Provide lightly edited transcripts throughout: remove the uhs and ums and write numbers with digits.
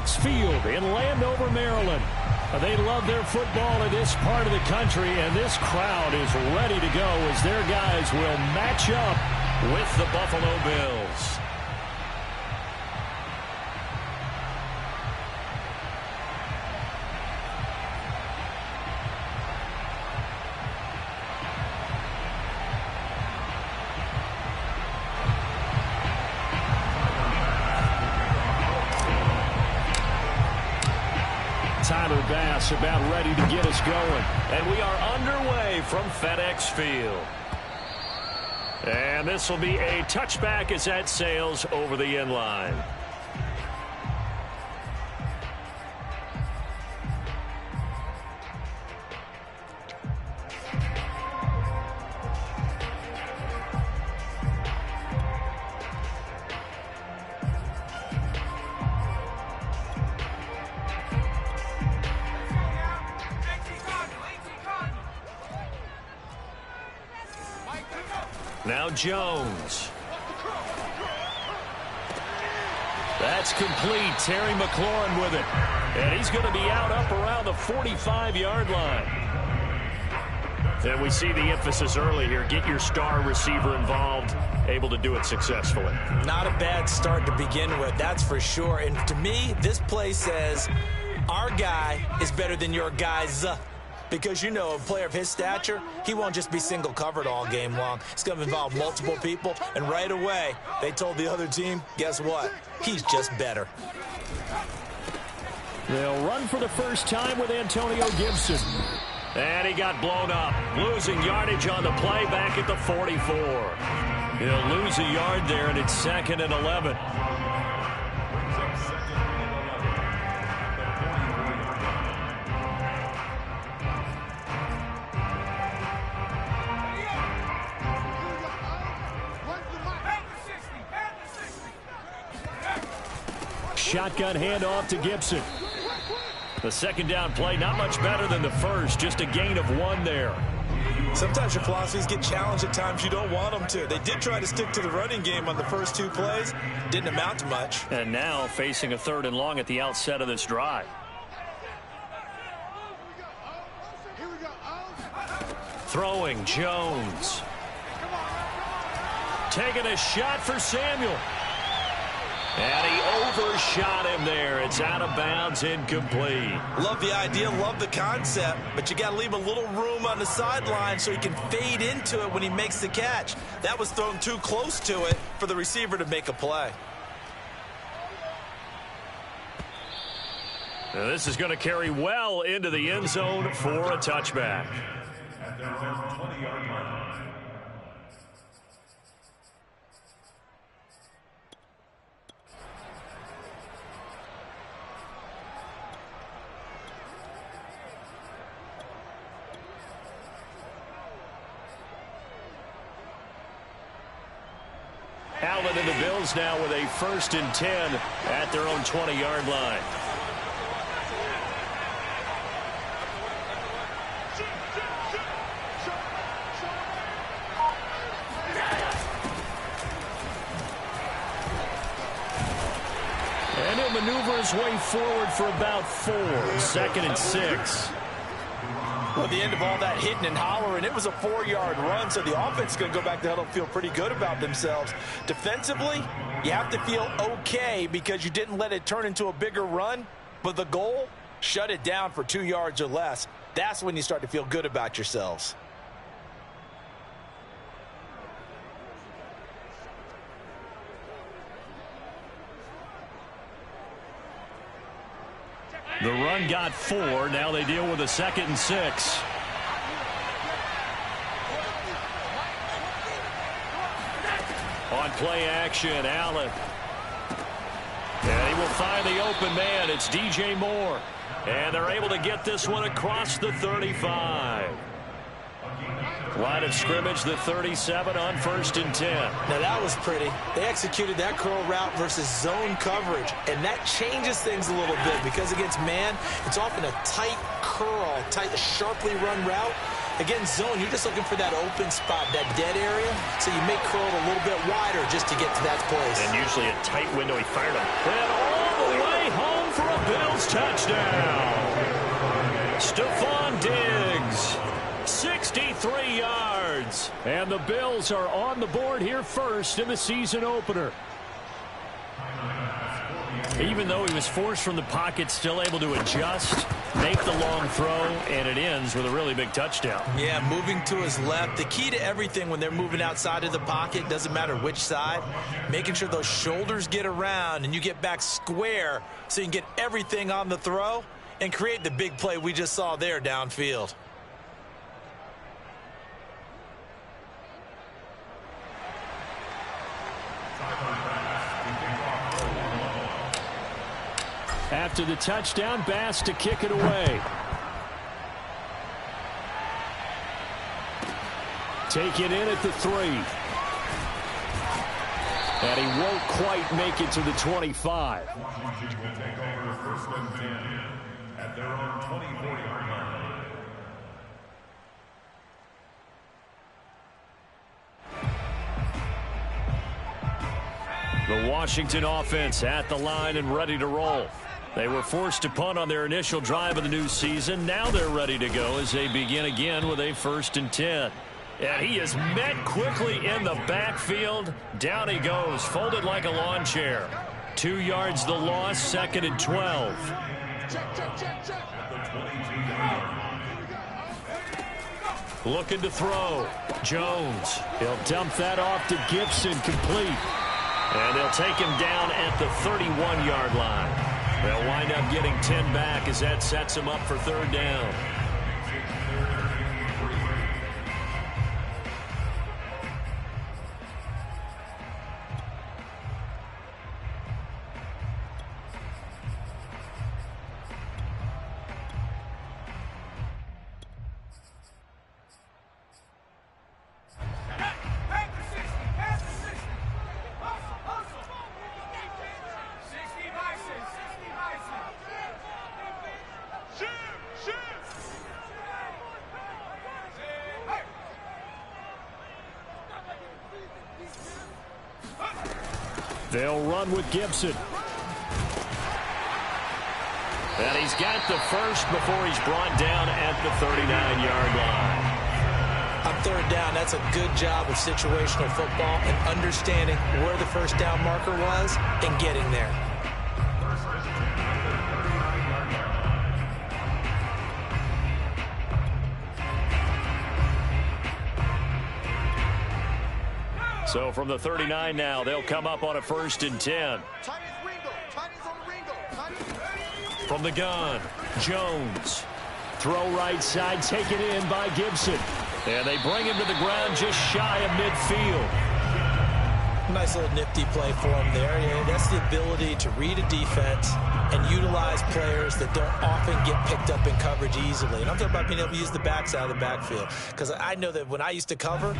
FedEx Field in Landover, Maryland. They love their football in this part of the country, and this crowd is ready to go as their guys will match up with the Buffalo Bills. Bass about ready to get us going. And we are underway from FedEx Field. And this will be a touchback as that sails over the end line. Now Jones. That's complete. Terry McLaurin with it. And he's going to be out up around the 45-yard line. And we see the emphasis early here. Get your star receiver involved. Able to do it successfully. Not a bad start to begin with, that's for sure. And to me, this play says our guy is better than your guys. Because, you know, a player of his stature, he won't just be single covered all game long. It's going to involve multiple people. And right away, they told the other team, guess what? He's just better. They'll run for the first time with Antonio Gibson. And he got blown up. Losing yardage on the play back at the 44. He'll lose a yard there, and it's 2nd and 11. Shotgun handoff to Gibson. The second down play, not much better than the first, just a gain of 1 there. Sometimes your philosophies get challenged at times you don't want them to. They did try to stick to the running game on the first 2 plays. Didn't amount to much. And now facing a 3rd and long at the outset of this drive. Throwing Jones. Taking a shot for Samuel. And he overshot him there. It's out of bounds, incomplete. Love the idea, love the concept, but you got to leave a little room on the sideline so he can fade into it when he makes the catch. That was thrown too close to it for the receiver to make a play. Now this is going to carry well into the end zone for a touchback. At their own 20-yard line. Allen and the Bills now with a 1st and 10 at their own 20-yard line. And he'll maneuver his way forward for about 4. 2nd and 6. Well, at the end of all that hitting and hollering, it was a 4-yard run, so the offense is going to go back to huddle and feel pretty good about themselves. Defensively, you have to feel okay because you didn't let it turn into a bigger run, but the goal, shut it down for 2 yards or less. That's when you start to feel good about yourselves. The run got 4. Now they deal with a 2nd and 6. On play action, Allen. And he will find the open man. It's DJ Moore. And they're able to get this one across the 35. Line of scrimmage, the 37 on 1st and 10. Now that was pretty. They executed that curl route versus zone coverage, and that changes things a little bit because against man, it's often a tight curl, sharply run route. Against zone, you're just looking for that open spot, that dead area, so you make curl a little bit wider just to get to that place. And usually a tight window. He fired him. And all the way home for a Bills touchdown. Stephon Diggs, 63 yards. And the Bills are on the board here first in the season opener. Even though he was forced from the pocket, still able to adjust, make the long throw, and it ends with a really big touchdown. Yeah, moving to his left. The key to everything when they're moving outside of the pocket, doesn't matter which side, making sure those shoulders get around and you get back square so you can get everything on the throw and create the big play we just saw there downfield. After the touchdown, Bass to kick it away. Take it in at the 3. And he won't quite make it to the 25. Washington will take over first and 10 at their own 24-yard line. The Washington offense at the line and ready to roll. They were forced to punt on their initial drive of the new season. Now they're ready to go as they begin again with a 1st and 10. And he is met quickly in the backfield. Down he goes, folded like a lawn chair. 2 yards the loss, 2nd and 12. Looking to throw. Jones. He'll dump that off to Gibson, complete. And they'll take him down at the 31-yard line. They'll wind up getting 10 back as that sets him up for 3rd down. They'll run with Gibson. And he's got the first before he's brought down at the 39-yard line. On 3rd down, that's a good job of situational football and understanding where the first down marker was and getting there. So from the 39 now, they'll come up on a 1st and 10. From the gun, Jones. Throw right side, taken in by Gibson. And they bring him to the ground just shy of midfield. Nice little nifty play for him there. Yeah, that's the ability to read a defense and utilize players that don't often get picked up in coverage easily. And I'm talking about being able to use the backside of the backfield. Because I know that when I used to cover,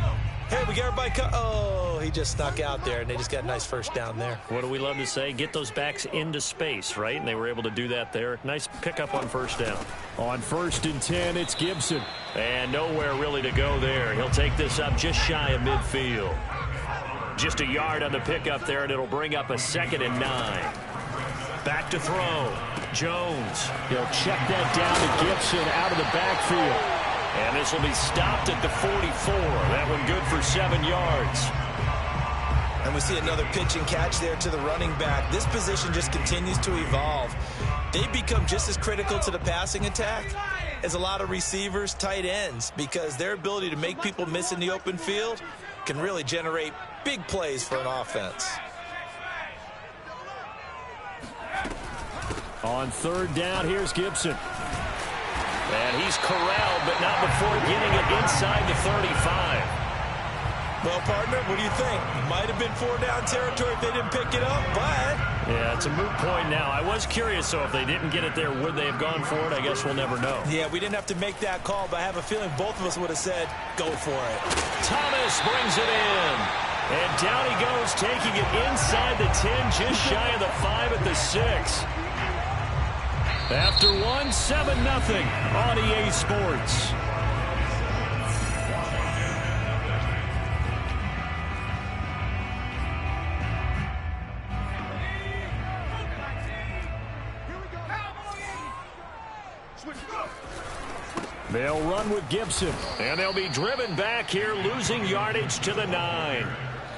hey, we got everybody oh, he just snuck out there, and they just got a nice first down there. What do we love to say? Get those backs into space, right? And they were able to do that there. Nice pickup on 1st down. On 1st and 10, it's Gibson. And nowhere really to go there. He'll take this up just shy of midfield. Just a yard on the pickup there, and it'll bring up a 2nd and 9. Back to throw. Jones. He'll check that down to Gibson out of the backfield. And this will be stopped at the 44. That one good for 7 yards. And we see another pitch and catch there to the running back. This position just continues to evolve. They become just as critical to the passing attack as a lot of receivers, tight ends, because their ability to make people miss in the open field can really generate big plays for an offense. On 3rd down, here's Gibson. And he's corralled, but not before getting it inside the 35. Well, partner, what do you think? Might have been 4-down territory if they didn't pick it up, but... Yeah, it's a moot point now. I was curious, so if they didn't get it there, would they have gone for it? I guess we'll never know. Yeah, we didn't have to make that call, but I have a feeling both of us would have said, go for it. Thomas brings it in. And down he goes, taking it inside the 10, just shy of the 5 at the 6. After 1, 7-0 on EA Sports. They'll run with Gibson, and they'll be driven back here, losing yardage to the 9.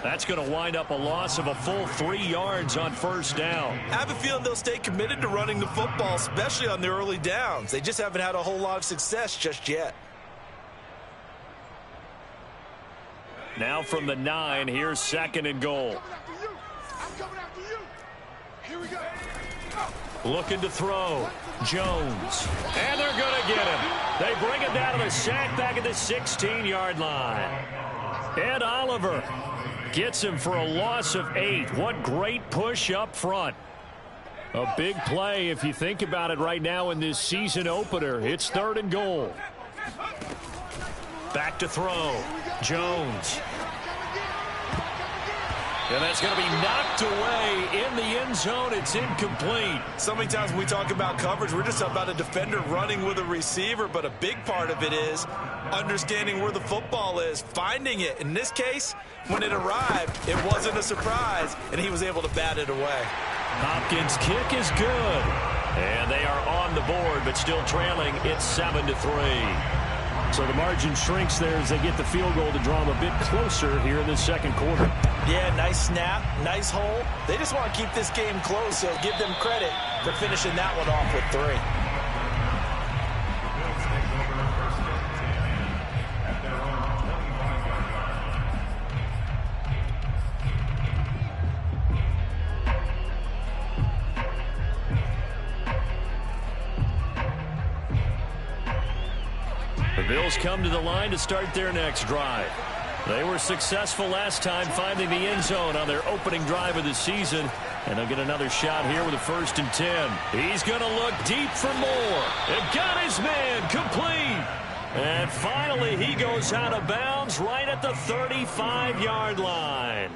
That's going to wind up a loss of a full 3 yards on first down. I have a feeling they'll stay committed to running the football, especially on the early downs. They just haven't had a whole lot of success just yet. Now from the 9, here's 2nd and goal. Looking to throw. Jones. And they're going to get him. They bring him down to the sack back at the 16-yard line. Ed Oliver gets him for a loss of 8. What great push up front. A big play if you think about it right now in this season opener. It's 3rd and goal. Back to throw. Jones. And that's going to be knocked away in the end zone. It's incomplete. So many times when we talk about coverage, we're just about a defender running with a receiver, but a big part of it is understanding where the football is, finding it. In this case, when it arrived, it wasn't a surprise, and he was able to bat it away. Hopkins' kick is good. And they are on the board, but still trailing. It's 7-3. So the margin shrinks there as they get the field goal to draw them a bit closer here in the second quarter. Yeah, nice snap, nice hole. They just want to keep this game close, so give them credit for finishing that one off with 3. The Bills come to the line to start their next drive. They were successful last time finding the end zone on their opening drive of the season. And they'll get another shot here with a 1st and 10. He's going to look deep for more. And got his man complete. And finally he goes out of bounds right at the 35-yard line.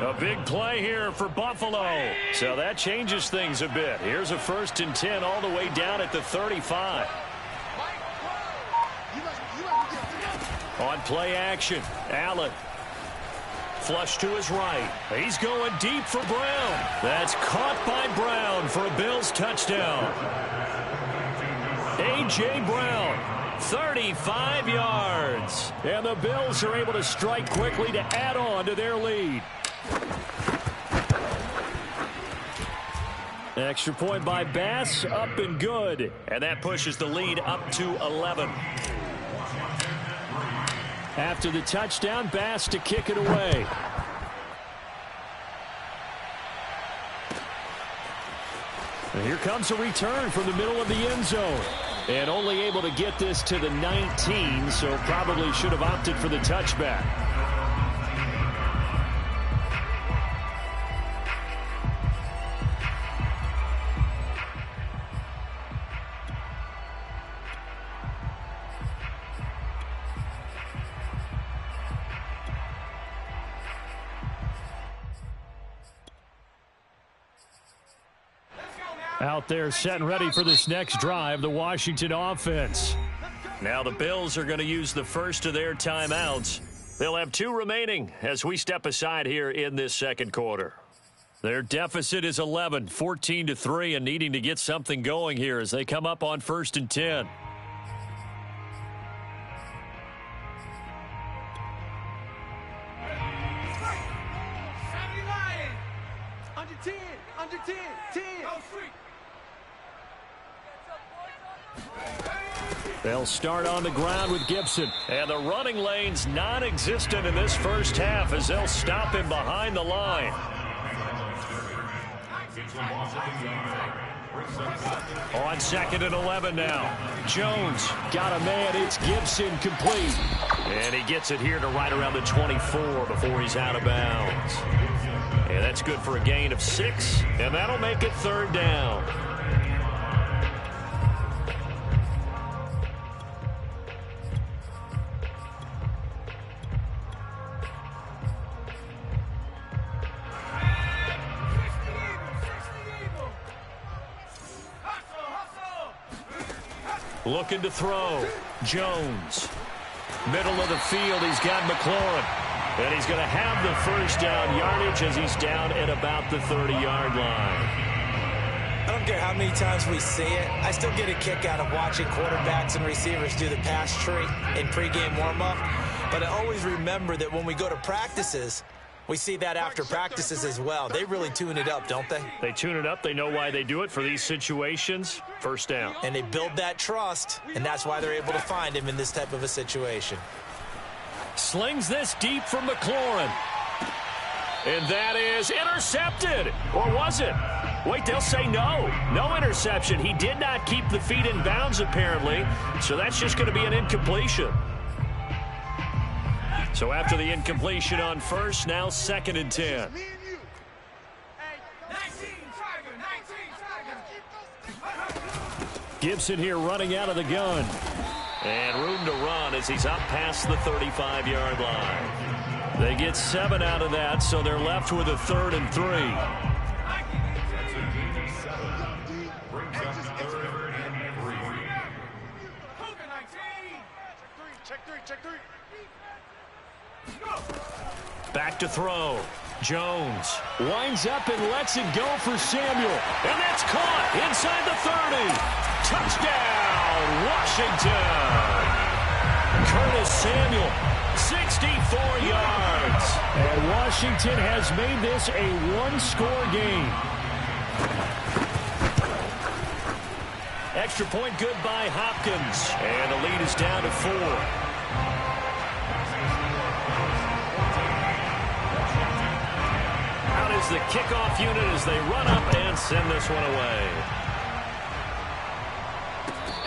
A big play here for Buffalo. So that changes things a bit. Here's a 1st and 10 all the way down at the 35. On play action, Allen. Flush to his right. He's going deep for Brown. That's caught by Brown for a Bills touchdown. A.J. Brown, 35 yards. And the Bills are able to strike quickly to add on to their lead. Extra point by Bass, up and good. And that pushes the lead up to 11. After the touchdown, Bass to kick it away. And here comes a return from the middle of the end zone. And only able to get this to the 19, so probably should have opted for the touchback. Out there set and ready for this next drive, the Washington offense. Now the Bills are going to use the first of their timeouts. They'll have 2 remaining as we step aside here in this second quarter. Their deficit is 11, 14-3, and needing to get something going here as they come up on 1st and 10. Under 10, 10. They'll start on the ground with Gibson. And the running lane's non-existent in this first half as they'll stop him behind the line. On 2nd and 11 now. Jones got a man. It's Gibson complete. And he gets it here to right around the 24 before he's out of bounds. And that's good for a gain of 6. And that'll make it 3rd down. Looking to throw. Jones. Middle of the field, he's got McLaurin. And he's going to have the first down yardage as he's down at about the 30-yard line. I don't care how many times we see it. I still get a kick out of watching quarterbacks and receivers do the pass tree in pregame warm-up. But I always remember that when we go to practices, we see that after practices as well. They really tune it up, don't they? They tune it up. They know why they do it for these situations. First down. And they build that trust, and that's why they're able to find him in this type of a situation. Slings this deep from McLaurin. And that is intercepted. Or was it? Wait, they'll say no. No interception. He did not keep the feet in bounds, apparently. So that's just going to be an incompletion. So after the incompletion on first, now 2nd and 10. Gibson here running out of the gun. And room to run as he's up past the 35-yard line. They get 7 out of that, so they're left with a 3rd and 3. Back to throw. Jones winds up and lets it go for Samuel. And that's caught inside the 30. Touchdown, Washington. Curtis Samuel, 64 yards. And Washington has made this a one-score game. Extra point good by Hopkins. And the lead is down to 4. Is the kickoff unit as they run up and send this one away.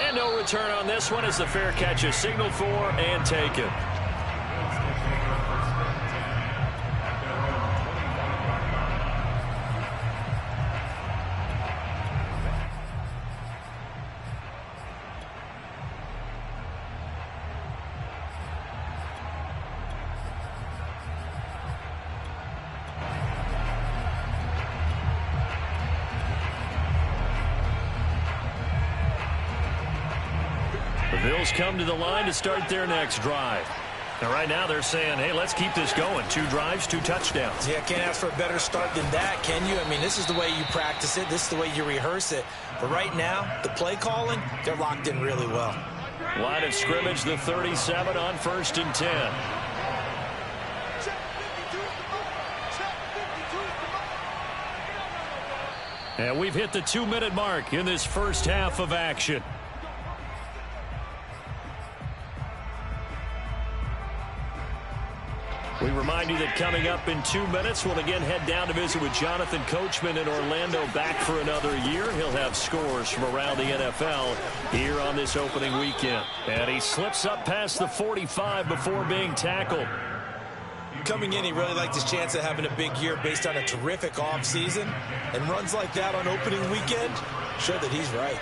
And no return on this one as the fair catch is signaled for and taken. Bills come to the line to start their next drive. And right now they're saying, hey, let's keep this going. 2 drives, 2 touchdowns. Yeah, can't ask for a better start than that, can you? I mean, this is the way you practice it. This is the way you rehearse it. But right now, the play calling, they're locked in really well. Line of scrimmage, the 37 on 1st and 10. And we've hit the 2-minute mark in this first half of action. We remind you that coming up in 2 minutes, we'll again head down to visit with Jonathan Coachman in Orlando, back for another year. He'll have scores from around the NFL here on this opening weekend. And he slips up past the 45 before being tackled. Coming in, he really liked his chance of having a big year based on a terrific offseason. And runs like that on opening weekend show that he's right.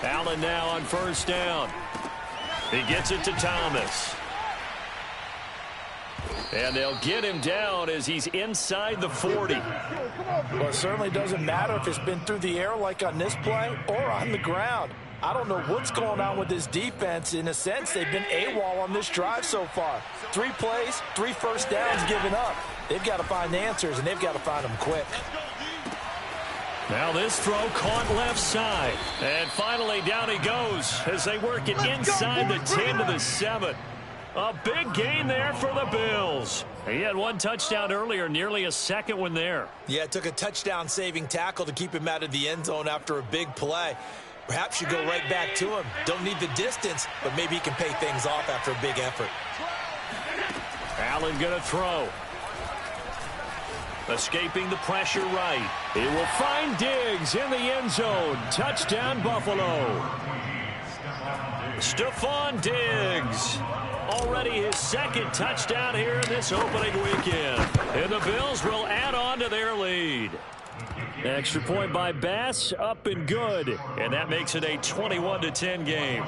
Allen now on 1st down. He gets it to Thomas. And they'll get him down as he's inside the 40. Well, it certainly doesn't matter if it's been through the air like on this play or on the ground. I don't know what's going on with this defense. In a sense, they've been AWOL on this drive so far. 3 plays, 3 first downs given up. They've got to find answers, and they've got to find them quick. Now this throw caught left side. And finally down he goes as they work it inside the 10 to the 7. A big gain there for the Bills. He had 1 touchdown earlier, nearly a second one there. Yeah, it took a touchdown-saving tackle to keep him out of the end zone after a big play. Perhaps you go right back to him. Don't need the distance, but maybe he can pay things off after a big effort. Allen going to throw. Escaping the pressure right. He will find Diggs in the end zone. Touchdown, Buffalo. Stephon Diggs. Already his 2nd touchdown here in this opening weekend. And the Bills will add on to their lead. Extra point by Bass, up and good. And that makes it a 21-10 game.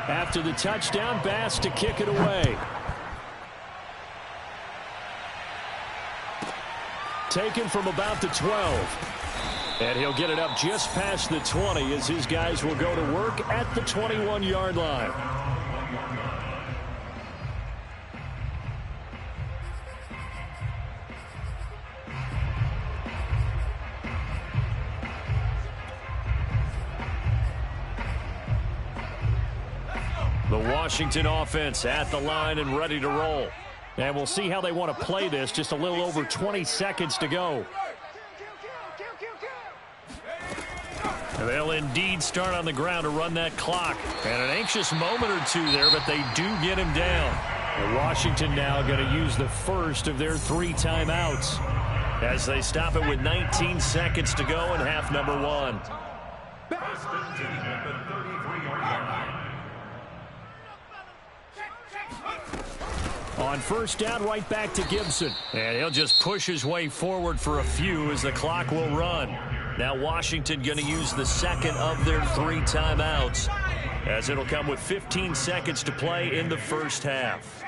After the touchdown, Bass to kick it away. Taken from about the 12. And he'll get it up just past the 20 as his guys will go to work at the 21-yard line. The Washington offense at the line and ready to roll. And we'll see how they want to play this. Just a little over 20 seconds to go. They'll indeed start on the ground to run that clock. And an anxious moment or two there, but they do get him down. And Washington now going to use the first of their 3 timeouts as they stop it with 19 seconds to go in half number 1. On first down, right back to Gibson. And he'll just push his way forward for a few as the clock will run. Now Washington going to use the second of their 3 timeouts as it'll come with 15 seconds to play in the first half.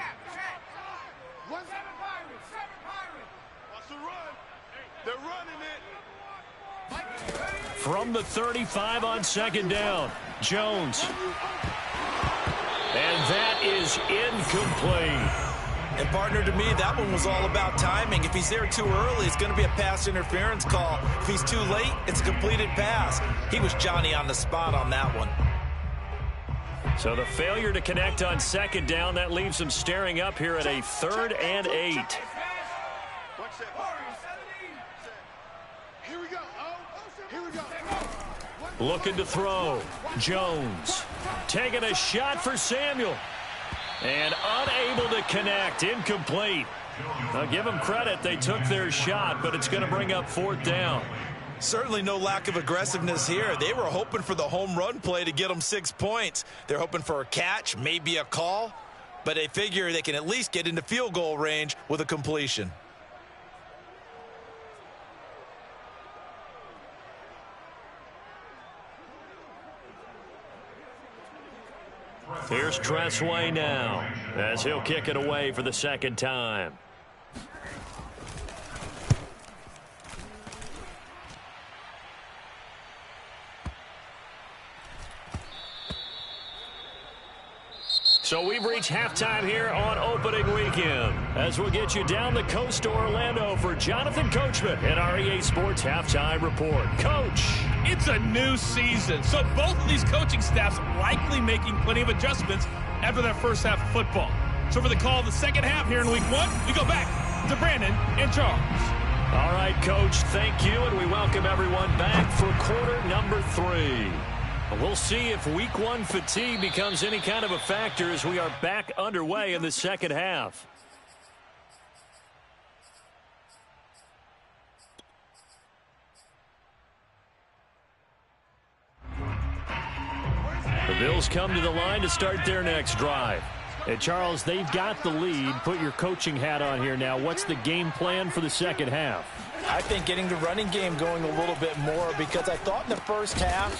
From the 35 on second down, Jones. And that is incomplete. And, partner, to me, that one was all about timing. If he's there too early, it's going to be a pass interference call. If he's too late, it's a completed pass. He was Johnny on the spot on that one. So the failure to connect on second down, that leaves him staring up here at a 3rd and 8. Looking to throw. Jones taking a shot for Samuel. And unable to connect. Incomplete. I'll give them credit. They took their shot, but it's going to bring up 4th down. Certainly no lack of aggressiveness here. They were hoping for the home run play to get them 6 points. They're hoping for a catch, maybe a call, but they figure they can at least get into field goal range with a completion. Here's Tressway now as he'll kick it away for the 2nd time. So we've reached halftime here on opening weekend as we'll get you down the coast to Orlando for Jonathan Coachman at our EA Sports Halftime Report. Coach. It's a new season, so both of these coaching staffs likely making plenty of adjustments after that first half of football. So for the call of the second half here in week 1, we go back to Brandon and Charles. All right, Coach, thank you, and we welcome everyone back for quarter number 3. We'll see if week 1 fatigue becomes any kind of a factor as we are back underway in the second half. The Bills come to the line to start their next drive. And Charles, they've got the lead. Put your coaching hat on here now. What's the game plan for the second half? I think getting the running game going a little bit more, because I thought in the first half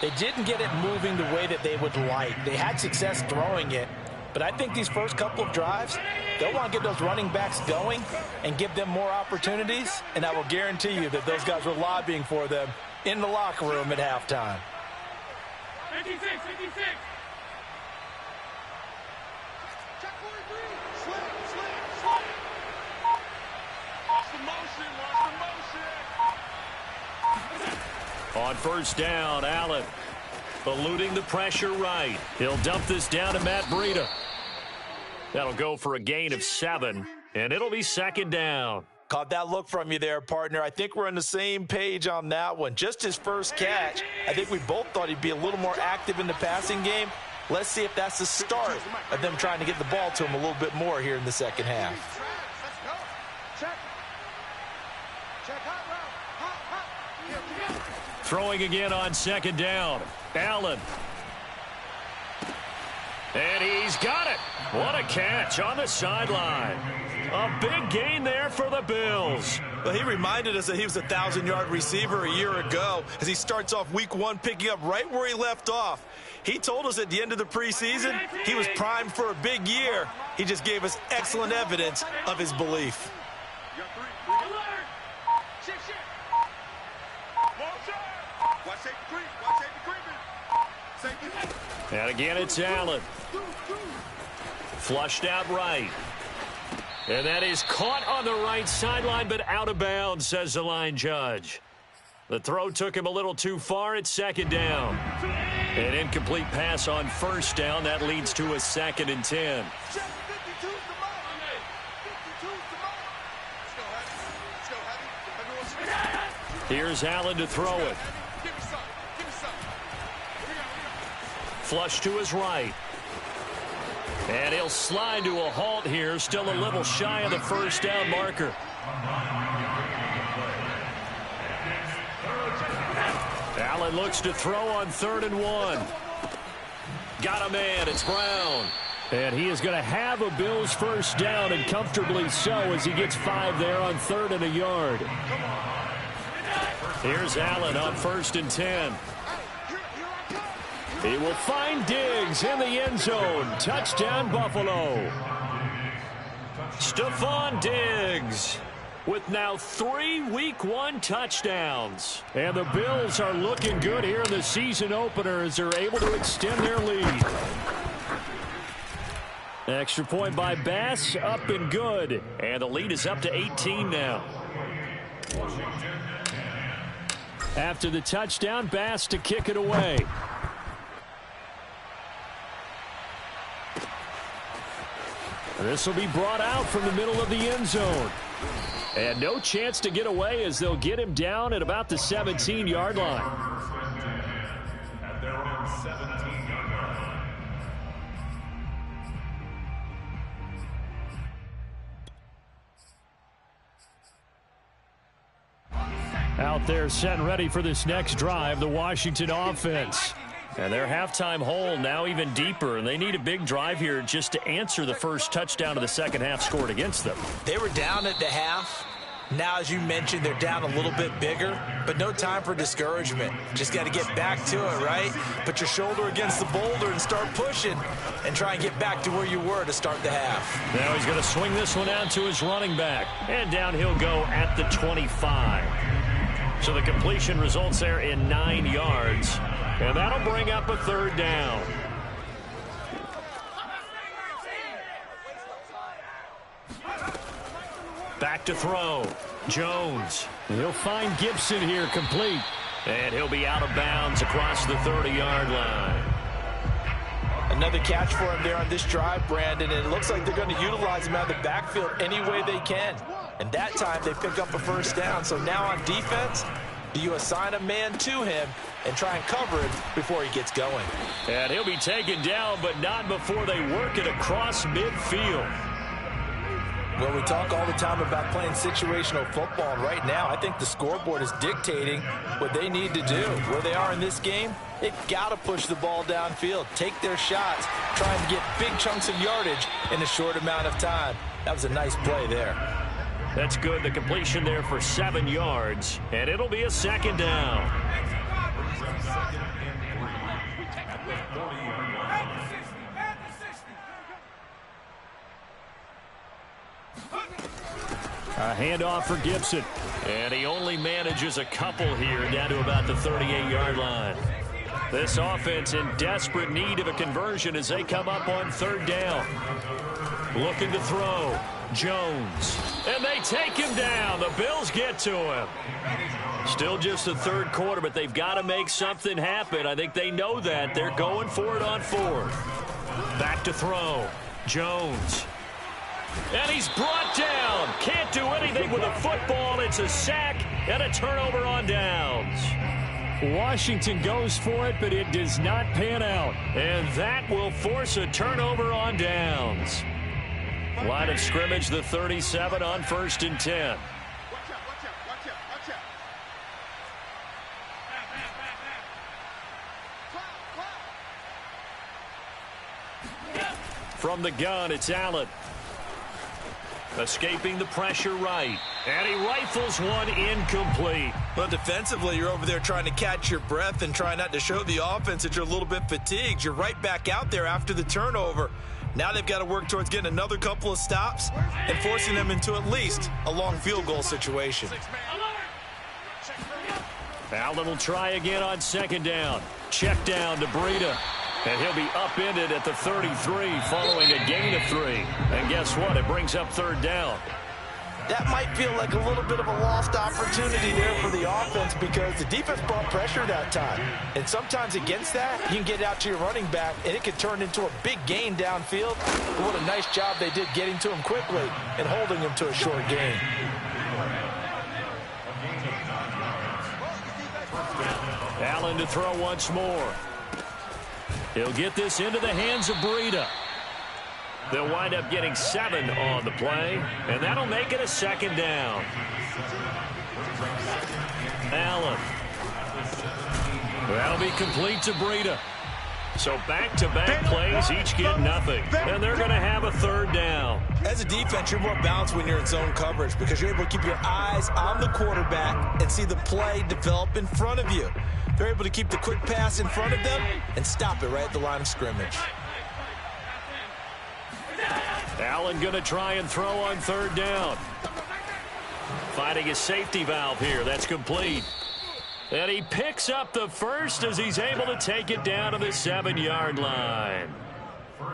they didn't get it moving the way that they would like. They had success throwing it, but I think these first couple of drives, they'll want to get those running backs going and give them more opportunities, and I will guarantee you that those guys were lobbying for them in the locker room at halftime. 56, 56. Check 43. Slip, slip, slip. Watch the motion, watch the motion. On first down, Allen eluding the pressure right. He'll dump this down to Matt Breida. That'll go for a gain of 7, and it'll be 2nd down. Caught that look from you there, partner. I think we're on the same page on that one. Just his first catch, I think we both thought he'd be a little more active in the passing game. Let's see if that's the start of them trying to get the ball to him a little bit more here in the second half. Let's go. Check. Check hot route. Hot. Throwing again on 2nd down. Allen. And he's got it. What a catch on the sideline. A big gain there for the Bills. Well, he reminded us that he was a 1,000-yard receiver a year ago as he starts off week 1 picking up right where he left off. He told us at the end of the preseason he was primed for a big year. He just gave us excellent evidence of his belief. And again, it's Allen. Flushed out right. And that is caught on the right sideline, but out of bounds, says the line judge. The throw took him a little too far at 2nd down. An incomplete pass on first down. That leads to a 2nd and 10. Check 52's the mark. 52's the mark. Let's go, Hattie. Everyone's Here's Allen to throw it. Give me some. Give me some. Flush to his right. And he'll slide to a halt here. Still a little shy of the first down marker. Allen looks to throw on 3rd and 1. Got a man. It's Brown. And he is going to have a Bills first down, and comfortably so, as he gets 5 there on 3rd and a yard. Here's Allen on 1st and 10. He will find Diggs in the end zone. Touchdown, Buffalo. Stephon Diggs with now 3 Week 1 touchdowns. And the Bills are looking good here in the season opener as they're able to extend their lead. Extra point by Bass, up and good. And the lead is up to 18 now. After the touchdown, Bass to kick it away. This will be brought out from the middle of the end zone. And no chance to get away as they'll get him down at about the 17-yard line. At their own 17-yard line. Out there set and ready for this next drive, the Washington offense. And their halftime hole now even deeper, and they need a big drive here just to answer the first touchdown of the second half scored against them. They were down at the half. Now, as you mentioned, they're down a little bit bigger, but no time for discouragement. Just got to get back to it, right? Put your shoulder against the boulder and start pushing and try and get back to where you were to start the half. Now he's going to swing this one out to his running back. And down he'll go at the 25. So the completion results there in 9 yards. And that'll bring up a 3rd down. Back to throw. Jones. He'll find Gibson here complete. And he'll be out of bounds across the 30-yard line. Another catch for him there on this drive, Brandon, and it looks like they're going to utilize him out of the backfield any way they can. And that time they pick up a first down. So now on defense, do you assign a man to him and try and cover it before he gets going? And he'll be taken down, but not before they work it across midfield. Well, we talk all the time about playing situational football, and right now I think the scoreboard is dictating what they need to do. Where they are in this game, they've got to push the ball downfield, take their shots, trying to get big chunks of yardage in a short amount of time. That was a nice play there. That's good. The completion there for 7 yards, and it'll be a 2nd down. A handoff for Gibson. And he only manages a couple here down to about the 38-yard line. This offense in desperate need of a conversion as they come up on 3rd down. Looking to throw. Jones. And they take him down. The Bills get to him. Still just the 3rd quarter, but they've got to make something happen. I think they know that. They're going for it on 4th. Back to throw. Jones. And he's brought down. Can't do anything with the football. It's a sack and a turnover on downs. Washington goes for it, but it does not pan out. And that will force a turnover on downs. Line of scrimmage, the 37 on 1st and 10. Watch out, watch out, watch out, watch out. Cloud. From the gun, it's Allen. Escaping the pressure right. And he rifles one incomplete. But defensively, you're over there trying to catch your breath and try not to show the offense that you're a little bit fatigued. You're right back out there after the turnover. Now they've got to work towards getting another couple of stops and forcing them into at least a long field goal situation. Allen will try again on 2nd down. Check down to Breida. And he'll be upended at the 33 following a gain of 3. And guess what? It brings up 3rd down. That might feel like a little bit of a lost opportunity there for the offense. offense because the defense brought pressure that time. And sometimes against that, you can get out to your running back, and it could turn into a big gain downfield. But what a nice job they did getting to him quickly and holding him to a short gain. Allen to throw once more. He'll get this into the hands of Breida. They'll wind up getting 7 on the play, and that'll make it a second down. Allen. That'll be complete to Breida. So back-to-back plays, each get nothing. And they're going to have a third down. As a defense, you're more balanced when you're in zone coverage because you're able to keep your eyes on the quarterback and see the play develop in front of you. They're able to keep the quick pass in front of them and stop it right at the line of scrimmage. Allen going to try and throw on third down. Finding a safety valve here. That's complete. And he picks up the first as he's able to take it down to the 7-yard line.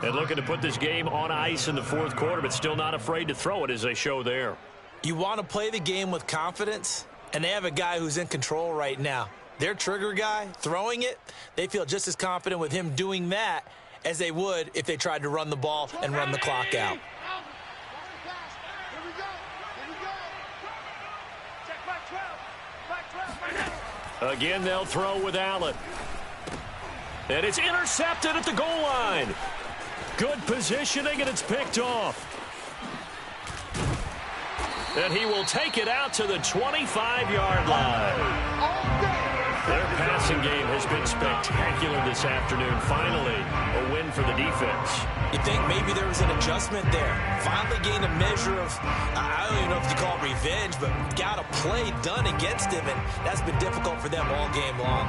And looking to put this game on ice in the fourth quarter, but still not afraid to throw it as they show there. You want to play the game with confidence, and they have a guy who's in control right now. Their trigger guy, throwing it, they feel just as confident with him doing that as they would if they tried to run the ball and run the clock out. Again, they'll throw with Allen. And it's intercepted at the goal line. Good positioning, and it's picked off. And he will take it out to the 25-yard line. Their passing game has been spectacular this afternoon. Finally, a win for the defense. You think maybe there was an adjustment there. Finally gained a measure of, I don't even know if you call it revenge, but got a play done against him, and that's been difficult for them all game long.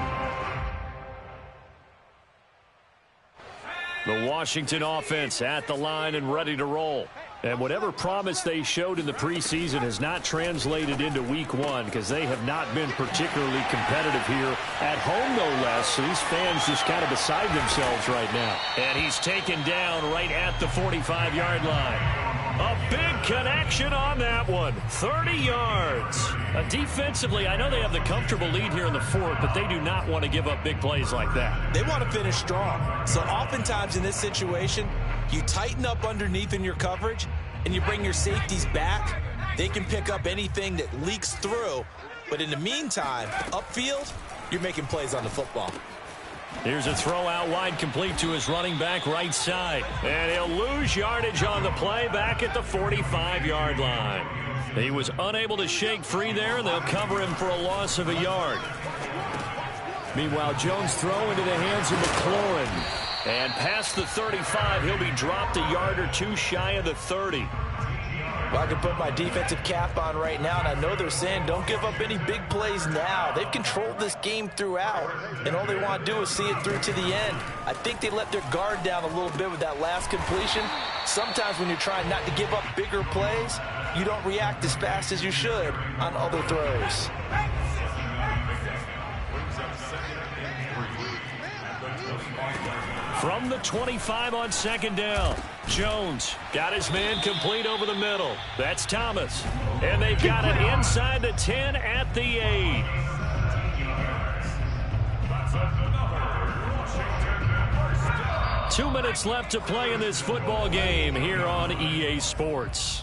The Washington offense at the line and ready to roll. And whatever promise they showed in the preseason has not translated into week 1 because they have not been particularly competitive here at home, no less. So these fans just kind of beside themselves right now. And he's taken down right at the 45-yard line. A big connection on that one. 30 yards. Defensively, I know they have the comfortable lead here in the fourth, but they do not want to give up big plays like that. They want to finish strong. So oftentimes in this situation, you tighten up underneath in your coverage, and you bring your safeties back. They can pick up anything that leaks through. But in the meantime, upfield, you're making plays on the football. Here's a throw out wide, complete to his running back right side. And he'll lose yardage on the play back at the 45-yard line. He was unable to shake free there, and they'll cover him for a loss of a yard. Meanwhile, Jones throw into the hands of McLaurin. And past the 35, he'll be dropped a yard or two shy of the 30. Well, I can put my defensive cap on right now, and I know they're saying don't give up any big plays now. They've controlled this game throughout, and all they want to do is see it through to the end. I think they let their guard down a little bit with that last completion. Sometimes when you're trying not to give up bigger plays, you don't react as fast as you should on other throws. From the 25 on second down, Jones got his man complete over the middle. That's Thomas. And they've got it inside the 10 at the 8. Two minutes left to play in this football game here on EA Sports.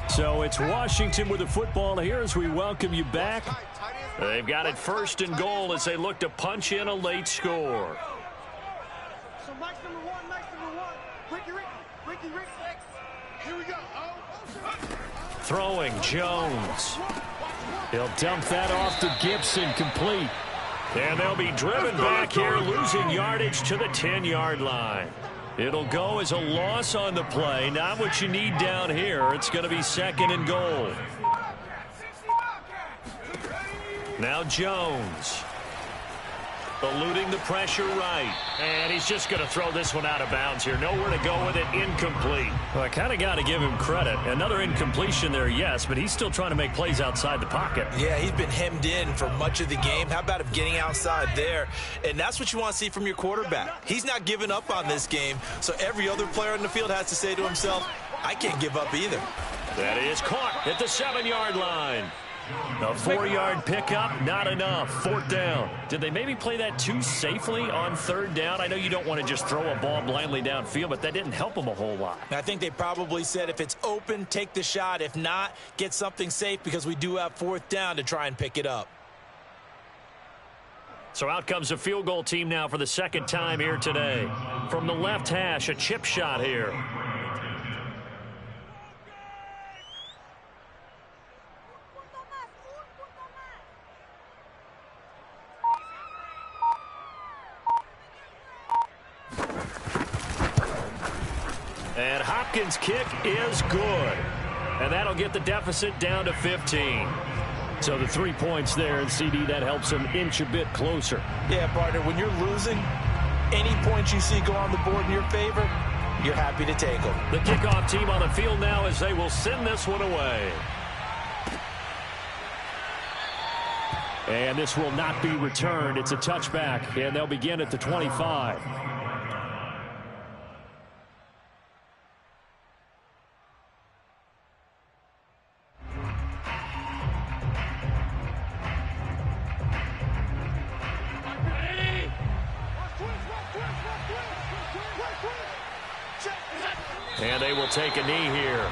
So it's Washington with the football here as we welcome you back. They've got it first and goal as they look to punch in a late score. So Mike's number one. Ricky. Here we go. Throwing Jones. He'll dump that off to Gibson, complete. And they'll be driven back here, losing yardage to the 10-yard line. It'll go as a loss on the play. Not what you need down here. It's going to be second and goal. Now Jones. Eluding the pressure right. And he's just going to throw this one out of bounds here. Nowhere to go with it. Incomplete. Well, I kind of got to give him credit. Another incompletion there, yes, but he's still trying to make plays outside the pocket. Yeah, he's been hemmed in for much of the game. How about him getting outside there? And that's what you want to see from your quarterback. He's not giving up on this game, so every other player in the field has to say to himself, I can't give up either. That is caught at the 7-yard line. A 4-yard pickup, not enough. 4th down. Did they maybe play that too safely on 3rd down? I know you don't want to just throw a ball blindly downfield, but that didn't help them a whole lot. I think they probably said if it's open, take the shot. If not, get something safe because we do have 4th down to try and pick it up. So out comes a field goal team now for the 2nd time here today. From the left hash, a chip shot here. And Hopkins' kick is good. And that'll get the deficit down to 15. So the 3 points there, and CD, that helps him inch a bit closer. Yeah, partner, when you're losing, any points you see go on the board in your favor, you're happy to take them. The kickoff team on the field now as they will send this one away. And this will not be returned. It's a touchback, and they'll begin at the 25. And they will take a knee here.